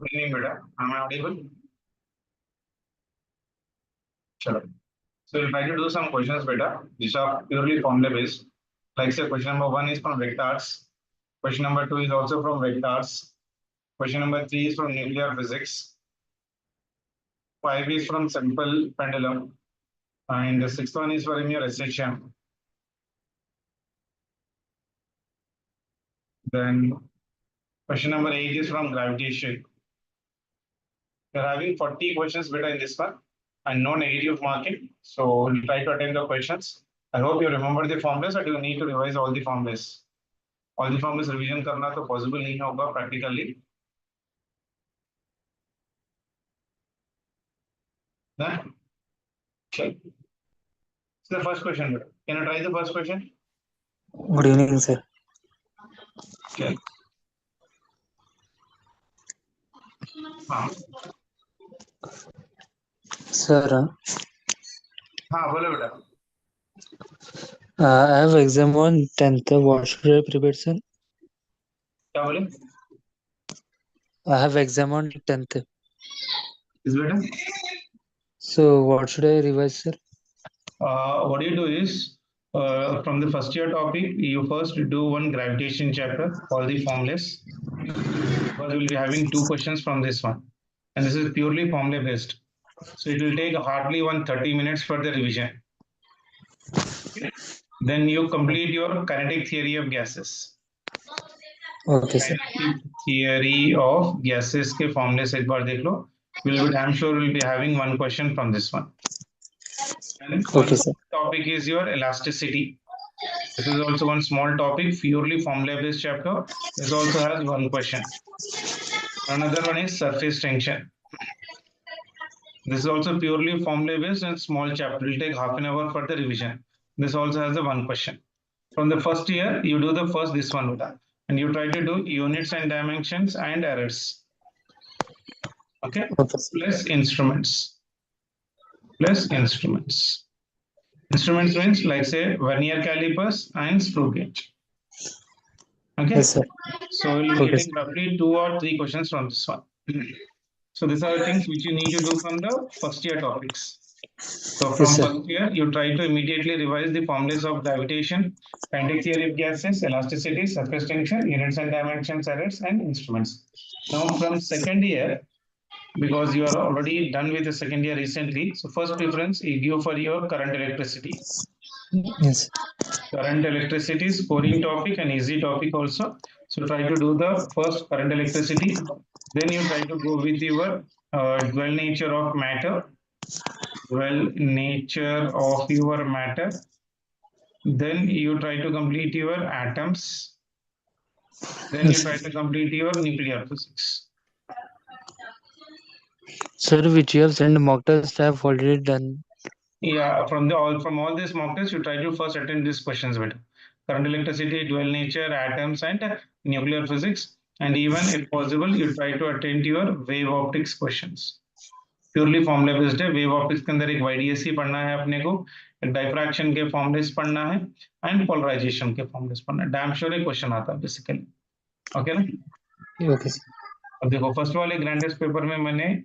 Good evening, beta. Am I audible? Chalo. So we'll try to do some questions, beta. These are purely formula based. Like say, question number 1 is from vectors. Question number 2 is also from vectors. Question number 3 is from nuclear physics. 5 is from simple pendulum. And the 6th one is for your SHM. Then question number 8 is from gravitation. We're having 40 questions beta in this one and no negative marking. So we'll try to attend the questions. I hope you remember the formulas, or do you need to revise all the formulas? All the formulas revision करना तो possible नहीं होगा practically. Okay. So the first question, can you try the first question? Good evening, sir. Okay. Sir, हाँ बोलो बेटा. I have exam on 10th. What should I prepare, sir? क्या बोले? I have exam on 10th. Is better. So what should I revise, sir? What you do is from the first year topic, you first do one gravitation chapter, all the formulas. Because we'll be having 2 questions from this one, and this is purely formula based. So it will take hardly 30 minutes for the revision. Then you complete your kinetic theory of gases. Okay, sir. Kinetic theory of gases के formula से एक बार देख लो. I'm sure we'll be having one question from this one. And Okay, sir. Topic is your elasticity. This is also one small topic, purely formula based chapter. This also has one question. Another one is surface tension. This is also purely formula based and small chapter. It will take half an hour for the revision. This also has the one question. From the first year, you do the first this one, and you try to do units and dimensions and errors. Okay. Plus instruments. Plus instruments. Instruments means like say vernier calipers and screw gauge. Okay. Yes, sir. So you'll be getting roughly 2 or 3 questions from this one. So these are the things which you need to do from the first year topics. So from first year, you try to immediately revise the formulas of gravitation, kinetic theory of gases, elasticity, surface tension, units and dimensions, errors, and instruments. Now from second year, because you are already done with the second year recently, so first preference you give for your current electricity. Yes. Current electricity is scoring topic and easy topic also. So try to do the first current electricity. Then you try to go with your dual nature of matter. Dual nature of your matter. Then you try to complete your atoms. Then you try to complete your nuclear physics. Sir, which you have sent mock test, I have already done. Yeah, from all these mock tests, you try to first attend these questions with current electricity, dual nature, atoms, and nuclear physics. And even if possible, you try to attend your wave optics questions. Purely formula based है. Wave optics के अंदर एक YDSC पढ़ना है अपने को, diffraction के formulas पढ़ना है, and polarization के formulas पढ़ना है. Damn sure एक question आता है basically. Okay ना? Okay. अब देखो फर्स्ट वाले ग्रैंड टेस्ट पेपर में मैंने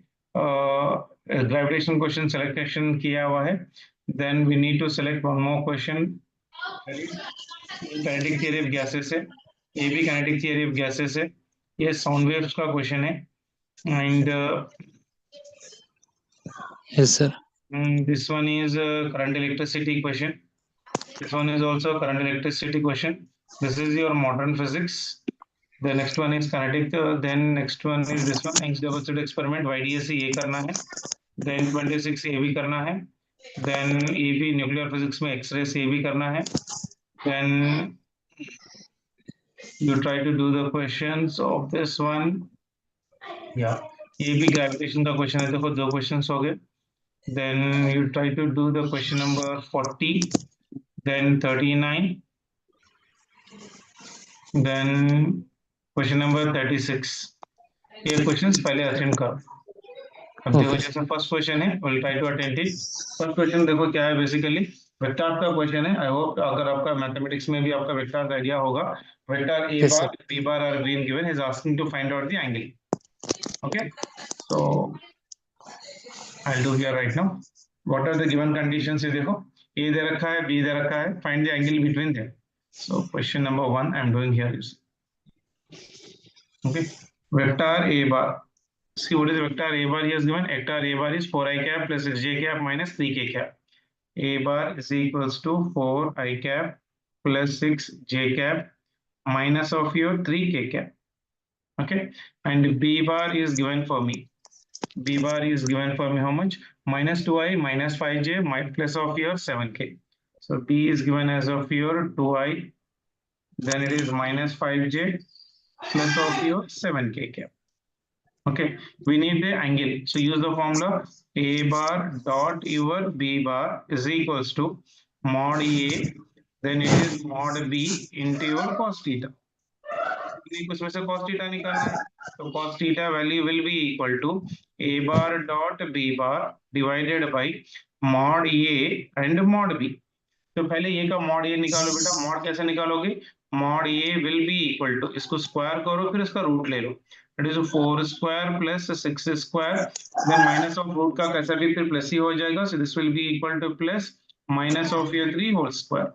gravitation question selection किया हुआ है. Then we need to select one more question. Kinetic theory of gases है. ये भी kinetic theory of gases है. ये sound waves का question है. And yes, sir. This one is a current electricity question. This one is also a current electricity question. This is your modern physics. The next one is kinetic. Then next one is this one. Higgs double slit experiment. YDSC ये करना है. Then 26 ये भी करना है. Then ये भी nuclear physics में X-rays ये भी करना है. Then you try to do the questions of this one. Yeah. ये भी gravitation का question है. देखो 2 questions हो गए. Then you try to do the question number 40. Then 39. Then question number 36. ये questions पहले अटेंड करो. अब देखो जैसे फर्स्ट क्वेश्चन है, we'll try to attend it. First question देखो क्या है, बेसिकली वेक्टर का क्वेश्चन है. आई होप अगर आपका मैथमेटिक्स में भी आपका वेक्टर आइडिया होगा. Vector a bar, b bar are being given, is asking to find out the angle. Okay, so I'll do here right now. What are the given conditions? ये देखो, A दे रखा है, B दे रखा है. Find the angle between them. So question number 1 I'm doing here is, okay, vector A bar. See what is vector A bar he has given? Vector A bar is 4i cap plus 6j cap minus 3k cap. A bar is equals to 4i cap plus 6j cap minus of your 3k cap. Okay, and B bar is given for me. B bar is given for me how much? Minus 2i minus 5j plus of your 7k. So B is given as of your 2i, then it is minus 5j plus of your 7k cap. Okay, we need the angle. So use the formula A bar dot your B bar is equals to mod A, then it is mod B into your cos theta. उसमें से cos theta निकालना है, तो cos theta value will be equal to A bar dot B bar divided by mod A and mod B. तो पहले ये का mod A निकालो बेटा. mod कैसे निकालोगे? mod A will be equal to, इसको स्क्वायर करो फिर इसका रूट ले लो. It is 4 square plus 6 square, then minus of root का कैसा भी फिर प्लस ही हो जाएगा. So this will be equal to plus minus of ये 3 होल स्क्वायर.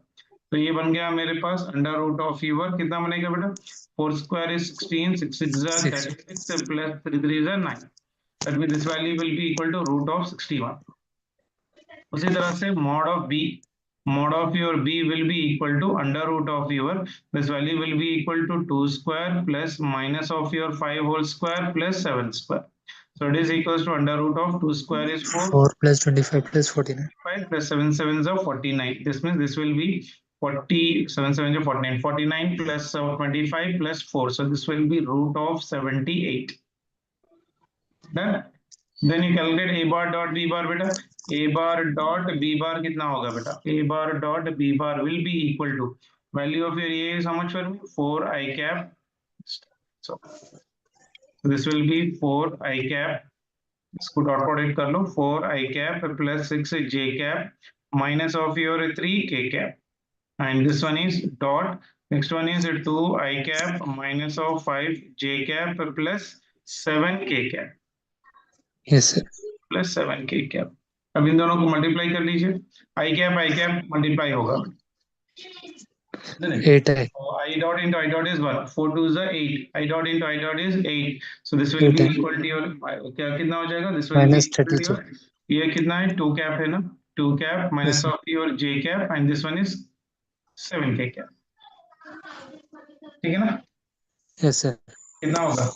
तो ये बन गया मेरे पास अंडर रूट ऑफ ईवर. कितना बनेगा बेटा? 4 square is 16, 6 6 36 plus 3 3 is 9. That means this value will be equal to root of 61. उसी तरह से mod of your B will be equal to under root of your, this value will be equal to 2 square plus minus of your 5 whole square plus 7 square. So it is equals to under root of 2 square is 4. 4 plus 25 plus 49. 5 plus 7 sevens are 49. This means this will be 47 7 is 49. 49 plus 25 plus 4. So this will be root of 78. Done. Then you calculate A bar dot B bar beta. A bar dot B bar कितना होगा बेटा? A bar dot B bar will be equal to, value of your A is how much for me? 4i cap. So this will be 4i cap. इसको dot product कर लो. 4i cap plus 6j cap minus of your 3k cap, and this one is dot. Next one is 2i cap minus of 5j cap plus 7k cap. Yes, sir. Plus 7k cap. अब इन दोनों को multiply कर लीजिए. आई cap multiply होगा. 8i. I dot into I dot is 1. 4 2 is 8. I dot into I dot is 8. So this will be 8i. equal to your, क्या कितना हो जाएगा? This will be Minus equal to 32. your, ये कितना है? 2 cap है ना? 2 cap Yes, minus sir. of your j cap, and this one is 7k cap. ठीक है ना? Yes, sir. कितना होगा?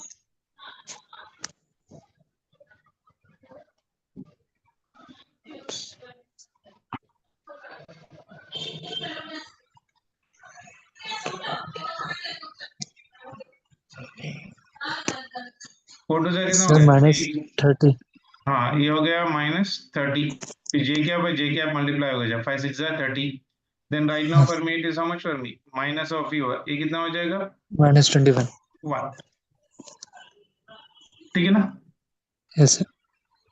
फोटो से कितना हो Sir, गया? minus 30. हाँ, ये हो गया -30. फिर जे कैप मल्टीप्लाई हो गया. 5 6 30. Then right now for me it is how much for me? Minus of u. ये कितना हो जाएगा? Minus 21. 1. ठीक है ना? Yes, sir.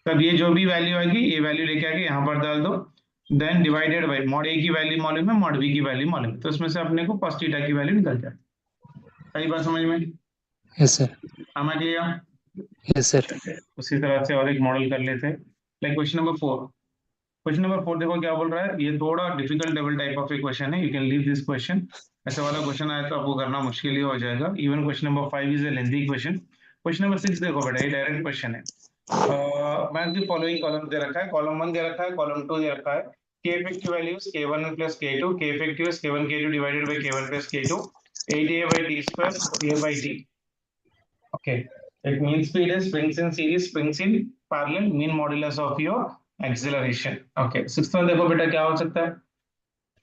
तब ये जो भी वैल्यू आएगी, ये वैल्यू लेके आके यहाँ पर डाल दो. Then divided by mod A की वैल्यू मालूम है, mod B की वैल्यू मालूम है, तो इसमें से अपने को cos थीटा की वैल्यू निकल जाए. सही बात समझ में? Yes, sir. am I clear? Yes, sir. उसी तरह से और एक मॉडल कर लेते हैं. Like question number 4. Question number 4 देखो क्या बोल रहा है. ये थोड़ा difficult level type of a question है. You can leave this question. ऐसा वाला क्वेश्चन आया तो आपको करना मुश्किल ही हो जाएगा. Even question number 5 is a lengthy question. Question number 6 देखो बेटा, ये डायरेक्ट क्वेश्चन है. मैंने दी फॉलोइंग कॉलम दे रखा है. कॉलम 1 दे रखा है, कॉलम 2 दे रखा है. k effective value is k1 plus k2. k effective is k1 k2 divided by k1 plus k2. 8a by t square 4a by t. Okay, it means speed is springs in series, springs in parallel, mean modulus of your acceleration. Okay, sixth one देखो बेटा क्या हो सकता है.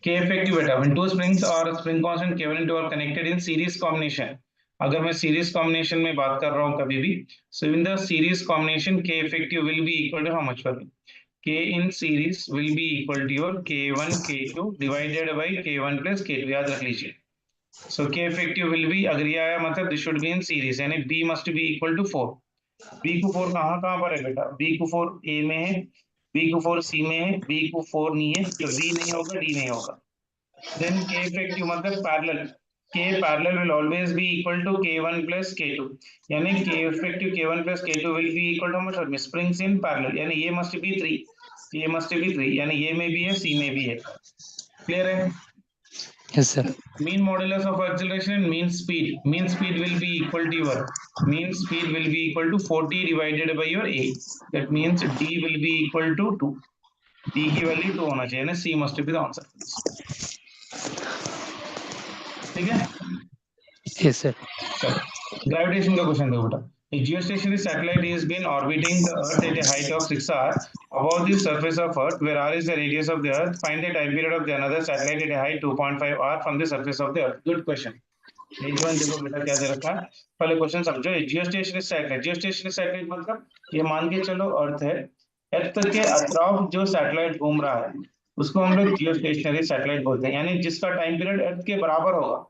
K effective बेटा, when two springs or spring constant K1 and 2 are connected in series combination. अगर मैं series combination में बात कर रहा हूँ कभी भी, so in the series combination K effective will be equal to how much for me? K in series will be equal to your K1 K2 divided by K1 plus K2. याद रख लीजिए. So K effective will be, अगर ये आया मतलब this should be in series, यानी B must be equal to 4. B को 4 कहाँ कहाँ पर है बेटा? B को 4 A में है, B को 4 C में है, B को 4 नहीं है, तो D नहीं होगा, D नहीं होगा. Then K effective मतलब parallel. K parallel will always be equal to K1 plus K2. यानी K effective K1 plus K2 will be equal to how much? Springs in parallel. यानी ये must be 3. ये must be 3. यानी ये में भी है, C में भी है. Clear है? Yes, sir. Mean modulus of acceleration and mean speed. Mean speed will be equal to your mean speed will be equal to 40 divided by your A. That means D will be equal to 2. D की value 2 होना चाहिए ना. C must be the answer for this. ठीक है. Yes, sir. चलो gravitation का question देखो बेटा. A geostationary satellite is been orbiting the Earth at a height of 6 hours above the surface of Earth, where r is the radius of the Earth. Find the time period of the another satellite at a height 2.5 hour from the surface of the Earth. Good question. One देखो बेटा क्या दे रखा है. पहले question समझो. Geostationary satellite. Geostationary satellite मतलब ये मान के चलो अर्थ है. अर्थ के अराउंड जो सैटेलाइट घूम रहा है उसको हम लोग जियोस्टेशनरी सैटेलाइट बोलते हैं. यानी जिसका टाइम पीरियड अर्थ के बराबर होगा.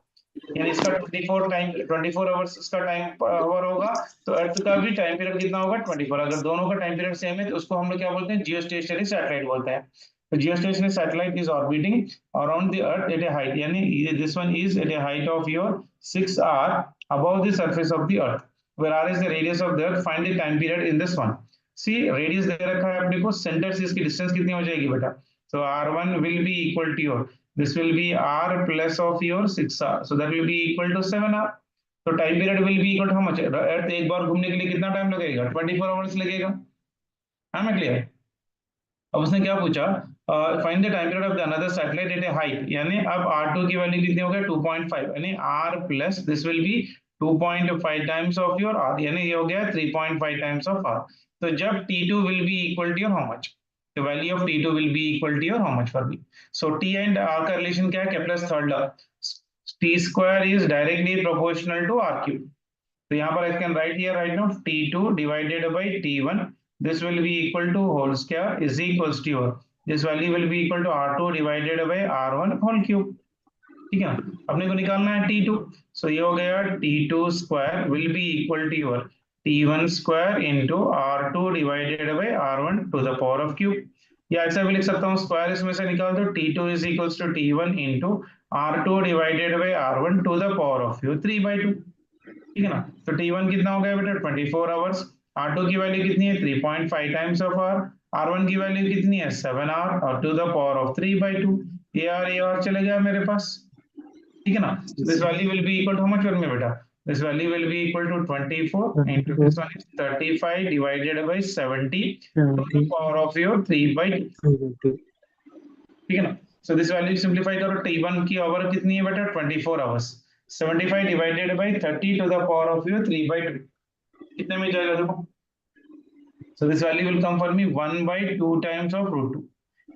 यानी इसका 24 आवर्स इसका टाइम आवर होगा तो अर्थ का भी टाइम पीरियड कितना होगा 24. अगर दोनों का टाइम पीरियड सेम है तो उसको हम लोग क्या बोलते हैं? जियोस्टेशनरी सैटेलाइट बोलते हैं. The geostationary satellite is orbiting around the Earth at a height. Yani this one is at a height of your 6 hour above the surface of the Earth. Where r is the radius of the Earth. Find the time period in this one. See radius दे रखा है अपने को. Centre से इसकी distance कितनी हो जाएगी बेटा? So r1 will be equal to your. This will be r plus of your 6 hour. So that will be equal to 7 hour. So time period will be equal to how much? Earth एक बार घूमने के लिए कितना time लगेगा? 24 hours लगेगा. Am I clear? अब उसने क्या पूछा? Find the time period of the another satellite at a height. यानी अब r2 की वैल्यू कितनी हो गई? 2.5. यानी r plus this will B 2.5 times of your r. यानी ये हो गया 3.5 टाइम्स ऑफ r. तो जब t2 will be equal to your how much? The value of t2 will be equal to your how much for B. So t and r का relation क्या है? Kepler's third law. t square is directly proportional to r cube. तो यहाँ पर I can write here right now T2 divided by T1. This will be equal to whole square is equals to your. This value will be equal to R2 divided by R1 whole cube. ठीक है ना. अपने को निकालना है T2. So ये हो गया T2 square will be equal to your T1 square into R2 divided by R1 to the power of cube. या ऐसा भी लिख सकता हूँ स्क्वायर इसमें से निकाल दो. T2 is equals to T1 into R2 divided by R1 to the power of 3/2. ठीक है ना. तो T1 कितना हो गया बेटा? 24 आवर्स. R2 की वैल्यू कितनी है? 3.5 टाइम्स ऑफ R. R1 की वैल्यू कितनी है? 7 R और टू द पावर ऑफ 3/2. ये और चले गया मेरे पास. ठीक है ना. This value will be equal to how much for me बेटा? This value will be equal to 24 into this one is 35 divided by 70 to the power of your 3/2. ठीक है ना. So this value simplify करो. T1 की our कितनी है बेटा? 24 hours. 75 divided by 30 to the power of your 3/2. कितने में जाएगा देखो. So this value will come for me 1/2 times of root 2.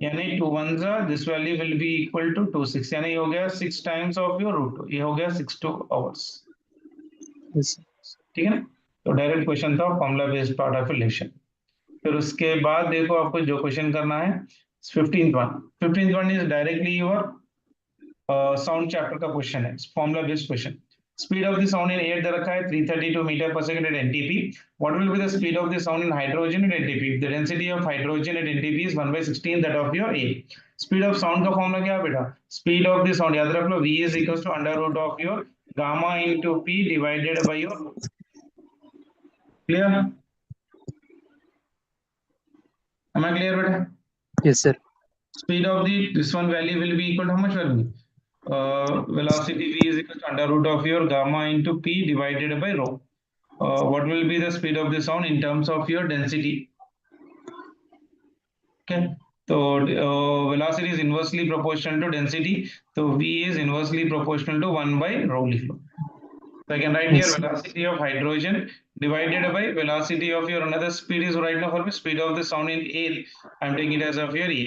यानी 2 ones are this value will be equal to 26. यानी ये हो गया 6 times of your root 2. ये हो गया 62 hours. Yes. ठीक है ना. तो डायरेक्ट क्वेश्चन था formula based part of relation. फिर उसके बाद देखो आपको जो क्वेश्चन करना है 15th one is directly your sound chapter का क्वेश्चन है. Formula based question. Speed of the sound in air दे रखा है 332 metre per second at NTP. What will be the speed of the sound in hydrogen at NTP? The density of hydrogen at NTP is 1/16 that of your a. Speed of sound का formula क्या है बेटा? Speed of the sound याद रख लो. v is equals to under root of your gamma into p divided by your. Clear? am I clear बेटा? Yes, sir. Speed of the this one value will be equal to how much will be? Velocity v is equal to under root of your gamma into p divided by rho. What will be the speed of the sound in terms of your density? Okay, so velocity is inversely proportional to density. So v is inversely proportional to 1 by rho. So I can write here velocity of hydrogen divided by velocity of your another speed is right now for me speed of the sound in air. I'm taking it as of your a.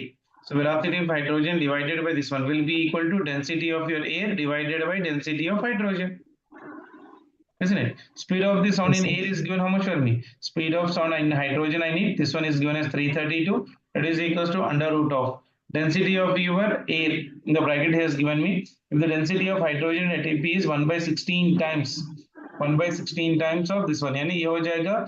So velocity of hydrogen divided by this one will be equal to density of your air divided by density of hydrogen. Isn't it? Speed of the sound in air is given how much for me? Speed of sound in hydrogen I need. This one is given as 332. That is equals to under root of density of your air in the bracket has given me. If the density of hydrogen at AP is 1/16 times. 1/16 times of this one. यानी ये हो जाएगा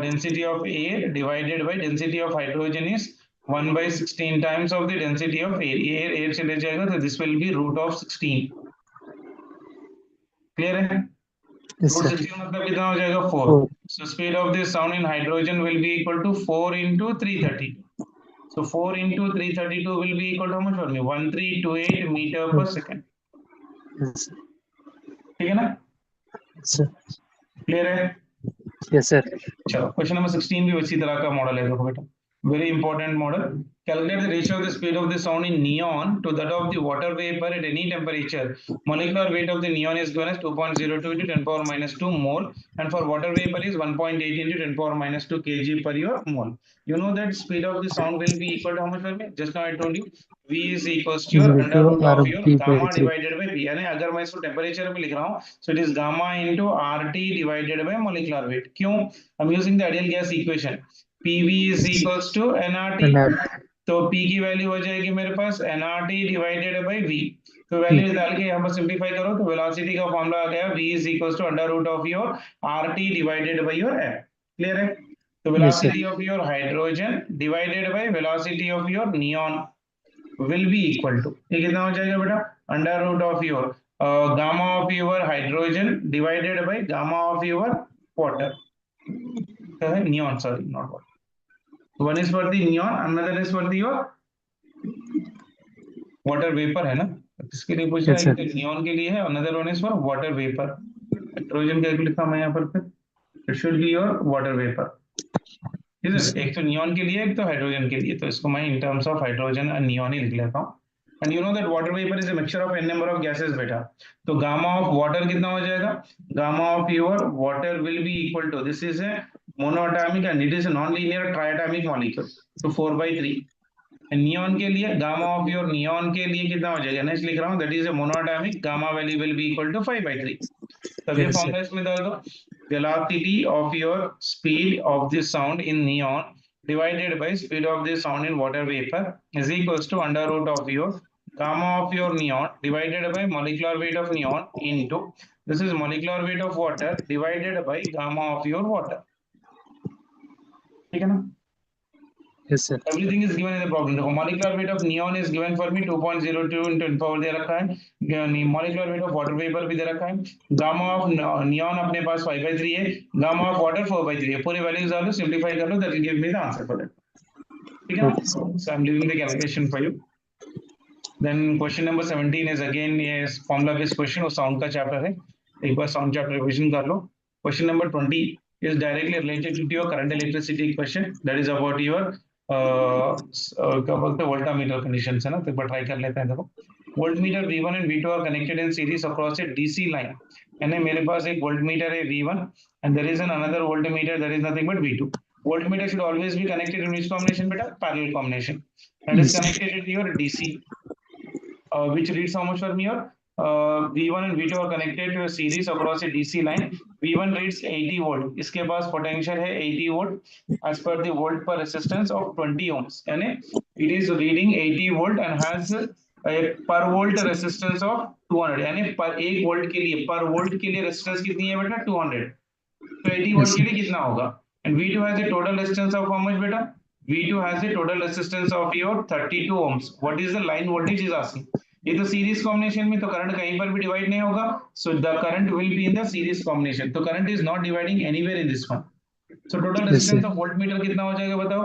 density of air divided by density of hydrogen is 1/16 times of the density of air. Air चले जाएगा तो this will be root of 16. Clear है? Yes, root sir. 16 मतलब कितना हो जाएगा 4. 4. So speed of this sound in hydrogen will be equal to 4 into 330. So 4 into 332 will be equal to how much for me? 1328 meter per second. Yes, sir. ठीक है ना? Yes, sir. Clear है? Yes, sir. चलो question number 16 भी इसी तरह का model है, देखो बेटा, very important model. Calculate the ratio of the speed of the sound in neon to that of the water vapour at any temperature. Molecular weight of the neon is given as 2.02 into 10 power minus 2 mole, and for water vapor is 1.8 into 10 power minus 2 kg per your mole. You know that speed of the sound will be equal to how much for me? Just now I told you v is equals to your Equal under to root of your gamma RP/3. divided by p. यानी अगर मैं इसको temperature पे लिख रहा हूँ, so it is gamma into RT divided by molecular weight. क्यों? I'm using the ideal gas equation. PV is equals to nRT. And तो P की वैल्यू हो जाएगी मेरे पास nRT डिवाइडेड बाय V. तो वैल्यू डाल के यहाँ पर सिंपलीफाई करो तो वेलोसिटी का फॉर्मूला आ गया V is equals to under root of your RT divided by your F. Clear है? तो yes, sir. Velocity of your hydrogen divided by velocity of your neon will be equal to, ये कितना हो जाएगा बेटा? Under root of your gamma of your hydrogen divided by gamma of your water, neon, sorry not water. One is for the neon, another is for the your water vapour, है ना? किसके लिए पूछ रहा Yes, है? sir. एक तो neon के लिए है, another one is for water vapour. Hydrogen का लिखा मैं यहाँ पर, फिर it should be your water vapour. Yes, sir. एक तो नियॉन के लिए, एक तो हाइड्रोजन के लिए, तो इसको मैं in terms of hydrogen and neon ही लिख लेता हूँ. And you know that water vapour is a mixture of an number of gases बेटा. तो गामा ऑफ वाटर कितना हो जाएगा? Gamma of your water will be equal to, this is a monoatomic and it is non linear triatomic molecule, तो 4/3. Neon के लिए, gamma of your neon के लिए कितना हो जाएगा? नेक्स्ट लिख रहा हूँ, that is a monatomic, gamma value will be equal to 5/3. तब ये Yes, sir. फॉर्मूला इसमें डाल दो. Velocity of your speed of the sound in neon divided by speed of the sound in water vapor is equals to under root of your gamma of your neon divided by molecular weight of neon into, this is molecular weight of water divided by gamma of your water. ठीक है ना? Yes, sir. Everything is given in the problem. देखो molecular weight of neon is given for me 2.02 into 10 power दे रखा है. molecular weight of water vapor भी दे रखा है. gamma of neon अपने पास 5/3 है. gamma of water 4/3 है. पूरे वैल्यूज डालो, सिंपलीफाई कर लो, that will give me the answer for that. ठीक है ना? Okay, sir. So I'm leaving the calculation for you. Then question number 17 is again ये formula based question, वो sound का chapter है. एक बार sound chapter revision कर लो. Question number 20 is directly related to your current electricity question, that is about your क्या बोलते हैं voltmeter conditions, है ना? तो एक बार try कर लेते हैं. देखो voltmeter V1 and V2 are connected in series across a DC line. यानी मेरे पास एक voltmeter है V1 and there is an another voltmeter, that is nothing but V2. Voltmeter should always be connected in which combination beta? Parallel combination. That is Yes, sir. connected to your DC, which reads how much for me here? V1 and V2 are connected to a series across a DC line. V1 reads 80 volt. इसके पास potential है 80 volt as per the volt per resistance of 20 ohms. यानी it is reading 80 volt and has a per volt resistance of 200. यानी पर एक volt के लिए, पर volt के लिए रेजिस्टेंस कितनी है बेटा? 200. तो 80 Yes, वोल्ट के sir. लिए कितना होगा? And V2 has a total resistance of how much बेटा? V2 has a total resistance of your 32 ohms. What is the line voltage is asking. ये तो सीरीज कॉम्बिनेशन में, तो करंट कहीं पर भी डिवाइड नहीं होगा. So the current will be in the series combination. तो current is not dividing anywhere in this one. So total Yes, sir. Resistance of voltmeter कितना हो जाएगा बताओ?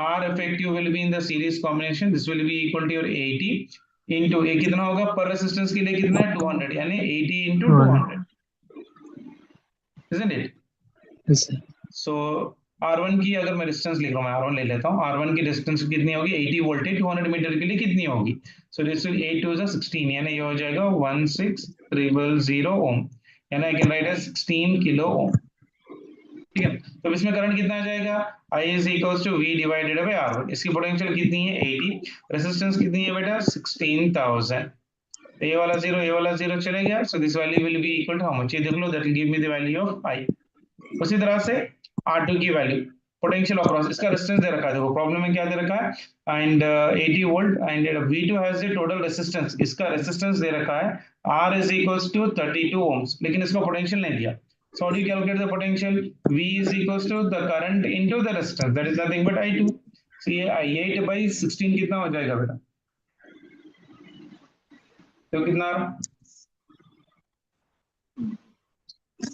R effective will be in the series combination, this will be equal to your 80 into, ये कितना होगा पर resistance के लिए? कितना है? 200, यानी 80 into 200. 200, isn't it? Yes, sir. So R1 की अगर मैं डिस्टेंस लिख रहा हूँ, मैं R1 ले लेता हूँ. R1 की डिस्टेंस कितनी होगी? 80 वोल्ट है, 200 मीटर के लिए कितनी होगी? सो दिस विल 8 to 16, यानी ये हो जाएगा 16000 ओम, यानी I can write as 16 kilo ohm. ठीक है, तो इसमें करंट कितना आ जाएगा? I is equals to V divided by R1. इसकी पोटेंशियल कितनी है? 80. रेजिस्टेंस कितनी है बेटा? 16000. ये वाला जीरो चले गया. So this value will be equal to how much? ये देख लो, that will give me the value of I. उसी तरह से R2 की वैल्यू, पोटेंशियल अक्रॉस, इसका रेजिस्टेंस दे रखा है, देखो प्रॉब्लम में क्या दे रखा है, and 80 volt and V2 has the total resistance, इसका रेजिस्टेंस दे रखा है R is equals to 32 ohms, लेकिन इसका पोटेंशियल नहीं दिया. So how do you calculate the potential? V is equals to the current into the resistance, that is nothing but I2. So ये I8/16 कितना हो जाएगा बेटा? तो कितना?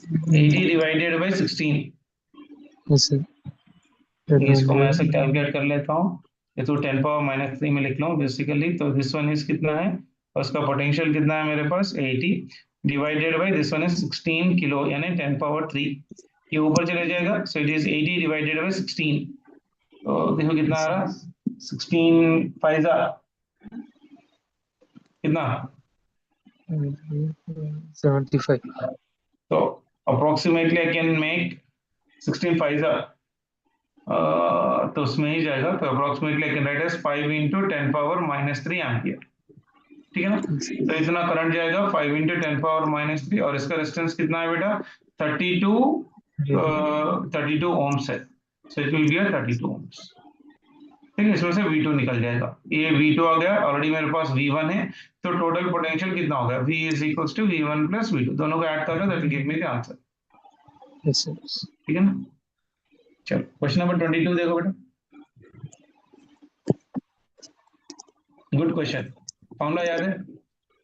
80 divided by 16. Yes, sir. That will इसको मैं be ऐसे कैलकुलेट कर लेता हूँ, ये तो 10 पावर माइनस 3 में लिख लूँ बेसिकली। तो दिस वन इज कितना है, और उसका पोटेंशियल कितना है मेरे पास 80 divided by this one is 16 kilo यानी 10 पावर 3। ये ऊपर चले जाएगा, so it is 80 divided by 16। तो देखो कितना आ रहा, 16 5 कितना, 75. तो अप्रोक्सीमेटली आई कैन मेक 16 5 तो उसमें ही जाएगा। तो approximately I can write as 5 into 10 power minus 3 ampere, ठीक है ना। तो इतना करंट जाएगा 5 इंटू 10 पावर माइनस 3, और इसका रेजिस्टेंस कितना है बेटा 32 ओम्स है। So it will be 32 ohms, ठीक है। इसमें से V2 निकल जाएगा, ये V2 आ गया, ऑलरेडी मेरे पास V1 है। तो टोटल पोटेंशियल कितना होगा, V is equal to V1 plus V2, दोनों को ऐड कर लो, that will give me the answer, Yes, sir. ठीक है ना। चलो क्वेश्चन नंबर 22 देखो बेटा, गुड क्वेश्चन। फॉर्मूला याद है,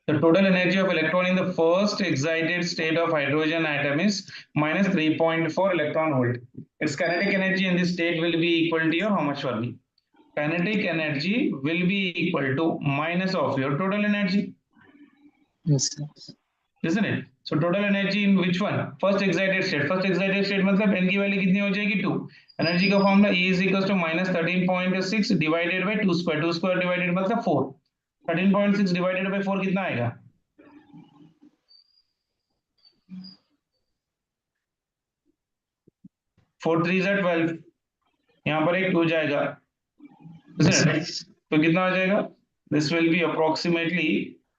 the total energy of electron in the first excited state of hydrogen atom is minus 3.4 electron volt. Its kinetic energy in this state will be equal to your how much will be? Kinetic energy will be equal to minus of your total energy, Yes, sir. isn't it? So total energy in which one? First excited state. First excited state मतलब n की value कितनी हो जाएगी 2। Energy का formula E is equals to minus 13.6 divided by 2 square, 2 square divided मतलब 4, 13.6 divided by 4 कितना आएगा, 4 3 is 12, यहाँ पर एक 2 जाएगा, Yes, sir. तो कितना आ जाएगा, दिस विल बी अप्रोक्सीमेटली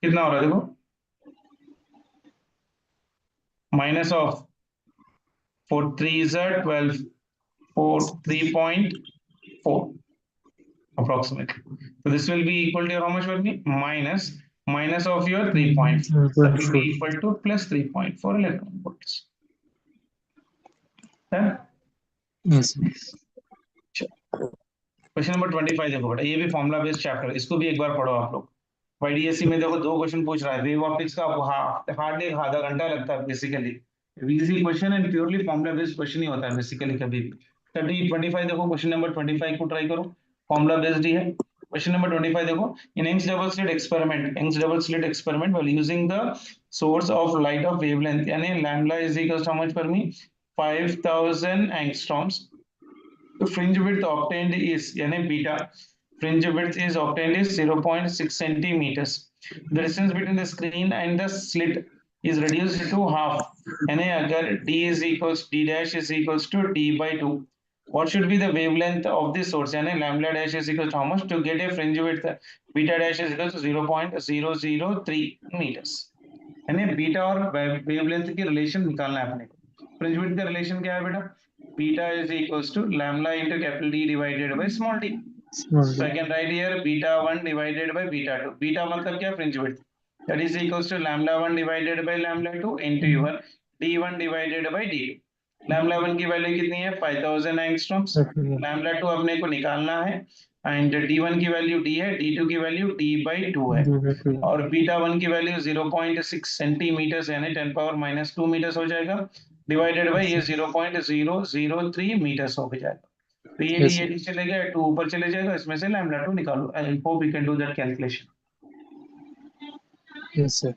कितना हो रहा है देखो, minus of 4 3 is 12, 4 3.4 approximately. So this will be equal to your how much will be minus of your 3.4, that will be 1.4. equal to plus 3.4 electron volts. Yes, sir. Question number 25 देखो बेटा, ये भी formula based chapter, इसको भी एक बार पढ़ो आप लोग। वाईडीएससी में देखो 2 क्वेश्चन पूछ रहा है, वेव ऑप्टिक्स का आपको हार्डली आधा घंटा लगता है basically, easy question and purely formula based question ही होता है बेसिकली कभी भी। 25 देखो, क्वेश्चन नंबर 25 को ट्राई करो, फॉर्मुला बेस्ड ही है। क्वेश्चन नंबर 25 देखो, in Young's double slit experiment while using the source of light of wavelength यानी lambda is equal to how much per me 5000 angstroms, the fringe width obtained is यानी beta fringe width is obtained is 0.6 centimeters. The distance between the screen and the slit is reduced to half यानी अगर d is equals d dash is equals to d by 2, what should be the wavelength of this source यानी lambda dash is equals to how much to get a fringe width, beta dash is equals to 0.003 meters, यानी beta और wavelength की relation निकालना है अपने को। Fringe width का relation क्या है बेटा, beta is equals to lambda into capital D divided by small d. Small So I d. can write here beta 1 divided by beta 2. Beta मतलब क्या, fringe width, that is equals to lambda 1 divided by lambda 2 into your d1 divided by d2. lambda 1 की value कितनी है 5000 angstroms, lambda 2 अपने को निकालना है, and d1 की वैल्यू d है, d2 की वैल्यू d by 2 है, और बीटा 1 की वैल्यू 0.6 सेंटीमीटर यानी 10 पावर माइनस 2 मीटर्स हो जाएगा, डिवाइडेड बाय ये 0.003 मीटर्स हो जाएगा। तो ये चले गया, 2 ऊपर चले जाएगा, इसमें से लैम्डा 2 निकालो। I hope you can do that calculation, Yes, sir.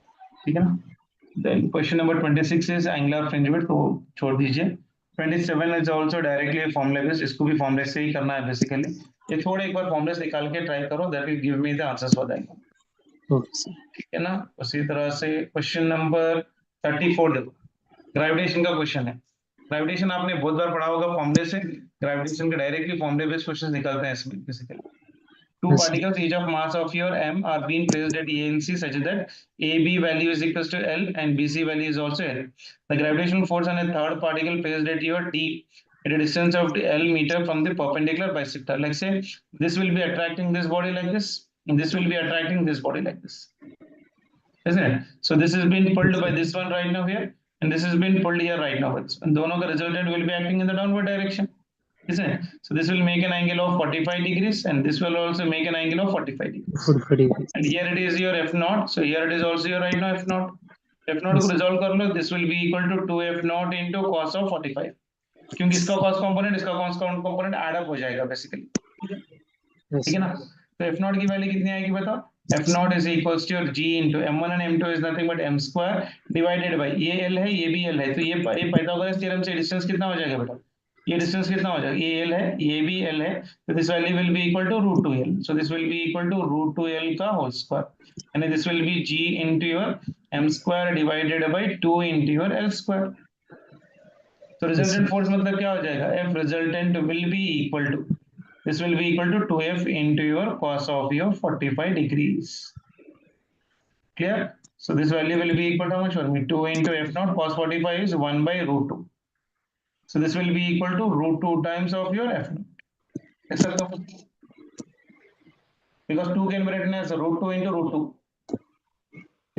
ठीक है ना। Then question number 26 is angular fringe width, तो छोड़ दीजिए। 27 is also directly formula based, इसको भी फॉर्मूले से ही करना है बेसिकली। ये थोड़ा एक बार फॉर्मूले से निकाल के ट्राई करो, that will give me the answers for that, Okay, sir. ठीक है ना। उसी तरह से क्वेश्चन नंबर 34 देखो, ग्रेविटेशन का क्वेश्चन है। ग्रेविटेशन आपने बहुत बार पढ़ा होगा फॉर्मूले से, ग्रेविटेशन के डायरेक्टली फॉर्मूले बेस्ड क्वेश्चंस निकलते हैं इसमें basically. Two Yes, sir. particles each of mass of your m are being placed at A and C such that AB value is equals to L and BC value is also L. The gravitational force on a third particle placed at your D at a distance of L meter from the perpendicular bisector. Like say this will be attracting this body like this, and this will be attracting this body like this, isn't it? So this has been pulled by this one right now here, and this has been pulled here right now. And दोनों का resultant will be acting in the downward direction, isn't it? So this will make an angle of 45 degrees, and this will also make an angle of 45 degrees. 45 degrees. And here it is your F naught. So here it is also your right now F naught. F naught को resolve कर लो, this will be equal to 2F naught into cos of 45, क्योंकि इसका cos component इसका cos component add up हो जाएगा basically, ठीक है ना। तो F नॉट की वैल्यू कितनी आएगी बताओ, F naught is equals to your G into M1 and M2 is nothing but M square divided by ये L है ये भी L है, तो ये पाइथागोरस थ्योरम से डिस्टेंस कितना हो जाएगा बेटा, ये डिस्टेंस कितना हो जाएगा, ये L है ये भी L है, तो this value will be equal to root two L, so this will be equal to root two L का होल स्क्वायर, यानी this will be G into your M square divided by 2 into your L square. तो resultant force मतलब क्या हो जाएगा, F resultant will be equal to, this will be equal to 2F into your cos of your 45 degrees. Clear? So this value will be equal to how much for me? 2 into F naught cos 45 is 1 by root 2. So this will be equal to root 2 times of your F naught. Because 2 can be written as root 2 into root 2.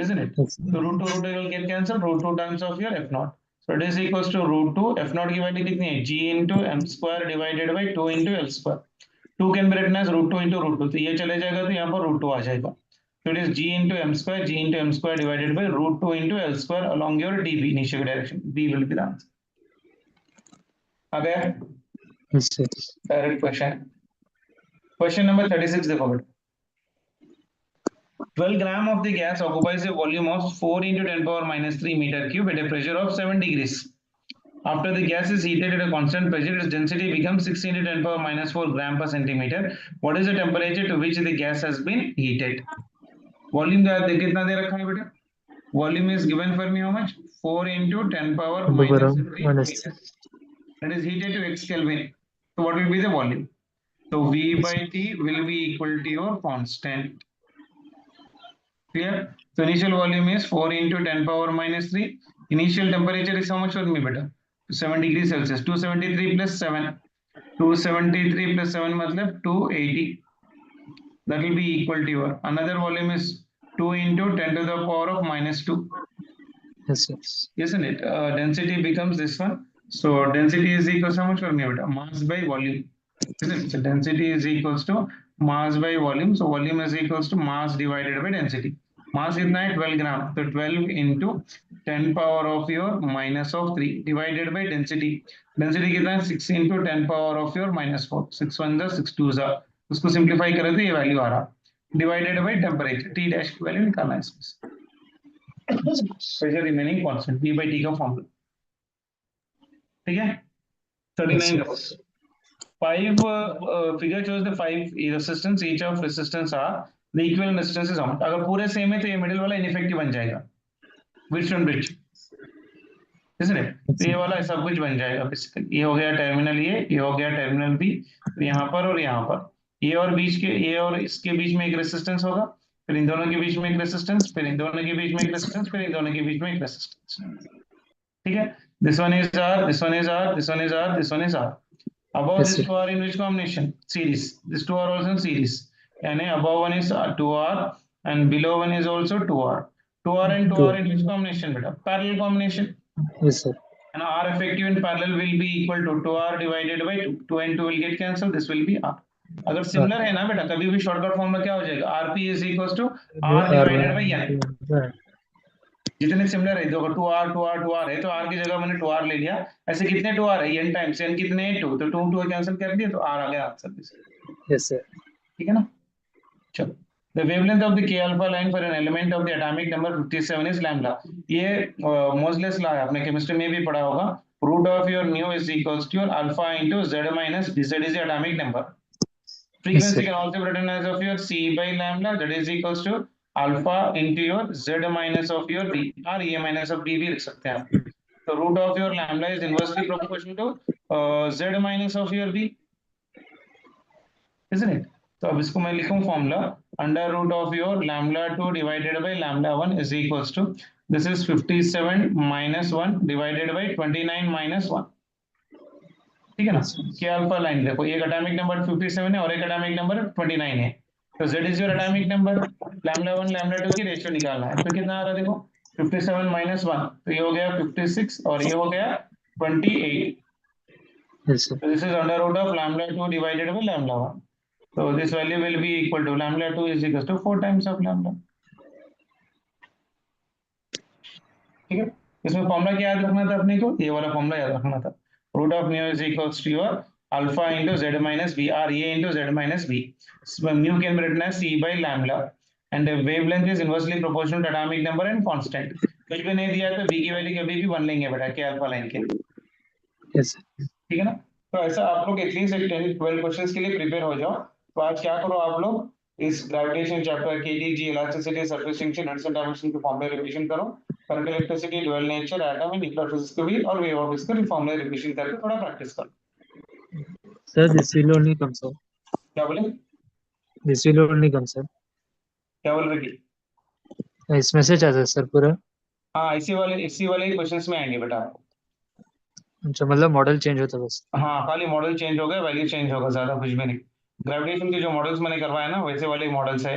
Isn't it? So root 2 will get cancelled, root 2 times of your F naught. So it is equals to root 2, F naught की value कितनी है, G into M square divided by 2 into L square. 2 can be written as root 2 into root 2, तो ये चले जाएगा तो यहाँ पर root 2 आ जाएगा. So it is G into M square, G into M square divided by root 2 into L square along your DB initial direction. B will be the answer. आ गया? Yes, sir. Direct question. Question number 36 देखो बेटा. 12 gram of the gas occupies a volume of 4 into 10 power minus 3 meter cube at a pressure of 7 degrees. After the gas is heated at a constant pressure, its density becomes 6 into 10 power minus 4 gram per centimeter. What is the temperature to which the gas has been heated? Volume कितना दे रखा है बेटा? Volume is given for me how much? 4 into 10 power minus 3 meters. That is heated to X Kelvin. So what will be the volume? So V by T will be equal to your constant. Clear? So initial volume is 4 into 10 power minus 3. Initial temperature is how much for me better? 7 degrees Celsius. 273 plus 7. 273 plus 7 matlab 280. That will be equal to your. Another volume is 2 into 10 to the power of minus 2. Yes, yes. Isn't it? Density becomes this one. So density is equal to how much for me better? Mass by volume. Isn't it? So density is equals to mass by volume. So volume is equals to mass divided by density. Mass is 12 gram. So 12 into 10 power of your minus of 3 divided by density. Density कितना है 6 into 10 power of your minus 4. 6 1 जा 6 2 जा. उसको simplify करें तो ये value आ रहा. Divided by temperature T dash की वैल्यू निकालना है इसमें. Pressure remaining constant P by T का फॉर्मूला. ठीक है. 39 का. 5 figure shows the 5 resistance, each of resistance are the equivalent resistance is how much. अगर पूरे सेम है तो ये मिडिल वाला इनइफेक्टिव बन जाएगा, bridge on bridge, isn't it? तो ये वाला सब कुछ बन जाएगा बेसिकली. ये हो गया टर्मिनल, ये हो गया टर्मिनल बी, तो यहाँ पर और यहाँ पर ये और बीच के ये और इसके बीच में एक रेसिस्टेंस होगा, फिर इन दोनों के बीच में एक रेसिस्टेंस, फिर इन दोनों के बीच में एक रेसिस्टेंस, फिर इन दोनों के बीच में एक रेसिस्टेंस. ठीक है. This one is R, this one is R, this one is R, this one is R. Above Yes, this sir. two are in which combination? Series. These two are also in series. And above one is 2R and below one is also 2R. 2R and 2R in which combination? Beta? Parallel combination. Yes, sir. And R effective in parallel will be equal to 2R divided by 2. 2 and 2 will get cancelled. This will be R. अगर similar है ना बेटा, कभी भी shortcut form में क्या हो जाएगा, RP is equals to R divided by N. जितने सिमिलर है, देखो 2R 2R 2R है तो R की जगह मैंने 2R ले लिया. ऐसे कितने 2R है, n टाइम्स, n कितने 2, तो 2 2 कैंसिल कर दिए तो R आ गया आंसर. Yes, sir. ठीक है ना. चलो. The wavelength of the K alpha line for an element of the atomic number 57 is lambda. ये मोजलेस लॉ है, आपने केमिस्ट्री में भी पढ़ा होगा. Root of your nu is equals to your alpha into z minus d. Z is the atomic number. Frequency can also be written as of your C by lambda, that is equals to alpha into your z minus of your d, or E minus of d भी लिख सकते हैं आप. So root of your lambda is inversely proportional to z minus of your d, isn't it? तो अब इसको मैं लिखूं formula, under root of your lambda 2 divided by lambda 1 is equals to, this is 57 minus 1 divided by 29 minus 1. ठीक है ना. के alpha line देखो, एक एटॉमिक नंबर 57 है और एक एटॉमिक नंबर 29 है. तो z is your atomic number, lambda 1 lambda 2 की रेशियो निकालना है. तो कितना आ रहा है देखो, 57 minus 1, तो ये हो गया 56 और ये हो गया 28. Yes, sir. So this is under root of lambda 2 divided by lambda 1. So this value will be equal to lambda 2 is equal to 4 times of lambda. ठीक है। इसमें फॉर्मूला क्या याद रखना था अपने को, ये वाला फॉर्मूला याद रखना था, root of mu is equals to your alpha into Z minus B or A into Z minus B. Mu can be written as C by lambda and wavelength is inversely proportional to atomic number and constant. कुछ भी नहीं दिया है तो B की value कभी भी one लेंगे बेटा के अल्फा लाइन के, यस ठीक है ना। तो ऐसा आप लोग एटलीस्ट एक 10-12 क्वेश्चंस के लिए प्रिपेयर हो जाओ। तो आज क्या करो आप लोग, इस gravitation chapter KTG elasticity surface tension and dimension के फॉर्मूले रिवीजन करो, current electricity dual nature atom and nuclear physics को भी और वेव ऑफ फिजिक्स के फॉर्मूले रिवीजन करके थोड़ा प्रैक्टिस करो। Sir, this will only come sir. क्या बोले, this will only come sir. क्या बोल रही? इसमें से चाहते सर पूरा? हाँ इसी वाले क्वेश्चंस में आएंगे बेटा आपको। अच्छा, मतलब मॉडल चेंज होता बस। हाँ खाली मॉडल चेंज होगा, वैल्यू चेंज होगा, ज्यादा कुछ भी नहीं। ग्रेविटेशन के जो मॉडल्स मैंने करवाए ना वैसे वाले मॉडल्स है,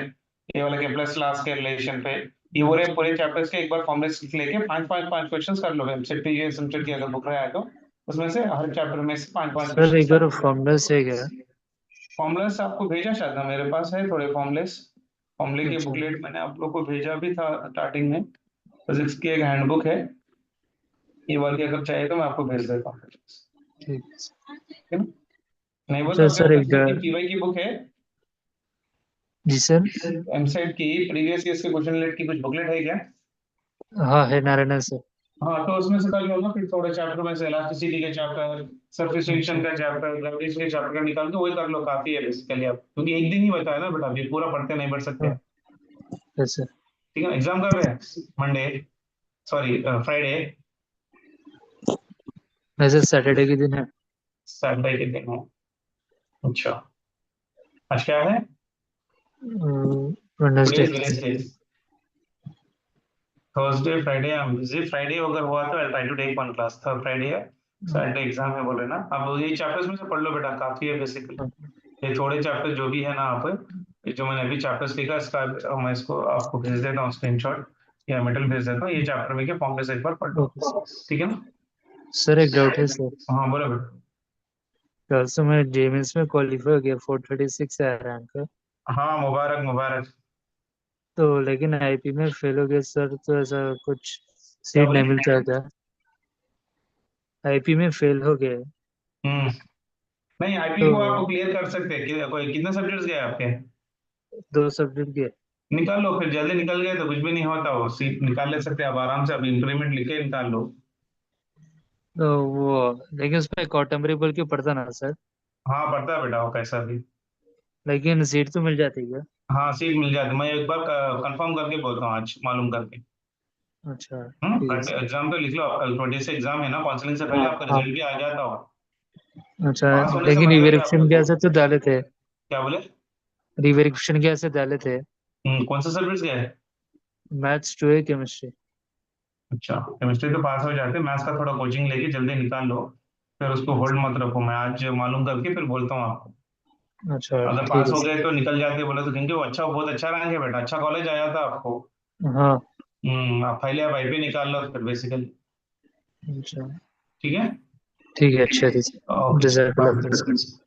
ये वाले के प्लस क्लास के रिलेशन पे। ये पूरे पूरे चैप्टर्स के एक बार फॉर्मुले लेके पांच पांच पांच क्वेश्चंस कर लो, वेबसाइट पे ये सब्जेक्ट की अगर बुक रहा है तो उसमें से हर चैप्टर में से पांच पांच सर, क्वेश्चंस एक बार कर। फॉर्मूला से क्या? फॉर्मुलास आपको भेजा शायद ना, मेरे पास है थोड़े फॉर्मुलेस, फॉर्मुले के अच्छा, बुकलेट मैंने आप लोग को भेजा भी था स्टार्टिंग में। फिजिक्स की एक हैंडबुक है, ये वाली अगर चाहिए तो मैं आपको भेज देता हूँ, ठीक ठीक है सर। है ना। नहीं बोल तो अच्छा आपके सर, पास एमसेट की पीवाई की बुक है, जी सर। एमसेट की प्रीवियस ईयर के क्वेश्चन लेट की कुछ बुकलेट है क्या? हाँ, है नारायण सर। हाँ तो उसमें से कर लो ना, फिर थोड़े चैप्टर में से इलास्टिसिटी के चैप्टर, सरफेस टेंशन अच्छा, का चैप्टर, ग्रेविटेशन के चैप्टर का निकाल के वही कर लो, काफी है बेसिकली आप, क्योंकि एक दिन ही बचा है ना बेटा, अभी पूरा पढ़ते नहीं बढ़ सकते। हाँ, यस सर। ठीक है ना, एग्जाम कब है? मंडे, सॉरी फ्राइडे, वैसे सैटरडे के दिन है। सैटरडे के दिन है। अच्छा, आज क्या है? Today Wednesday. Is Wednesday, Thursday Friday I am busy, Friday अगर हुआ तो I try to take one class, third Friday है, सैटरडे एग्जाम है बोल रहे ना। अब ये चैप्टर्स में से पढ़ लो बेटा, काफी है बेसिकली। ये थोड़े चैप्टर जो भी है ना आप, ये जो मैंने अभी चैप्टर्स लिखा इसका मैं इसको आपको भेज देता हूँ स्क्रीनशॉट, या मेटल भेज देता हूँ, ये चैप्टर में के फॉर्म से एक बार पढ़ लो, ओके सर। ठीक है ना। सर, एक डाउट है सर। हाँ बोलो बेटा। परसों मैं जेएमएस में क्वालिफाई हो गया, 436 है रैंक। हाँ मुबारक मुबारक। तो लेकिन आईपी में फेल हो गया सर, तो ऐसा कुछ क्या सीट बोले? नहीं मिलता है क्या? आईपी में फेल हो गए हम्म, नहीं आईपी तो को आप क्लियर कर सकते हैं कोई कितने सब्जेक्ट्स गए आपके? 2 सब्जेक्ट के। निकाल लो, फिर जल्दी निकल गए तो कुछ भी नहीं होता, वो सीट निकाल ले सकते हैं आप आराम से, अब इंक्रीमेंट लिखे निकाल लो। तो वो, लेकिन उसमें कॉटम्बरी के पड़ता ना सर? हाँ पढ़ता है बेटा वो कैसा भी। लेकिन सीट तो मिल जाती है? हाँ सीट मिल जाती, मैं एक बार कंफर्म करके बोलता हूँ आज, मालूम करके। अच्छा, ठीक है सर। एग्जाम तो लिख लो, कल 20 से एग्जाम है ना, काउंसलिंग से पहले हाँ आपका हाँ। रिजल्ट भी आ जाता हो, अच्छा, पास होने से लेकिन मतलब है रिवेरिफिकेशन आपको। कैसे तो डाले थे? क्या बोले? रिवेरिफिकेशन कैसे डाले थे? कौन सा सब्जेक्ट गए? मैथ्स 2 है, केमिस्ट्री। अच्छा, केमिस्ट्री तो पास हो जाते, मैथ्स का थोड़ा कोचिंग लेके जल्दी निकाल लो, फिर उसको होल्ड मत रखो, मैं आज मालूम करके फिर बोलता हूँ आपको। अच्छा, अगर ठीक पास है हो सर। गए तो निकल जाते बोले तो, क्योंकि वो अच्छा बहुत अच्छा रैंक है बेटा, अच्छा कॉलेज आया था आपको। हाँ। आप पहले आप आईपी निकाल लो फिर बेसिकली, अच्छा, ठीक है। ठीक है, अच्छा, ओके जजाकल्लाह बाय। खैर।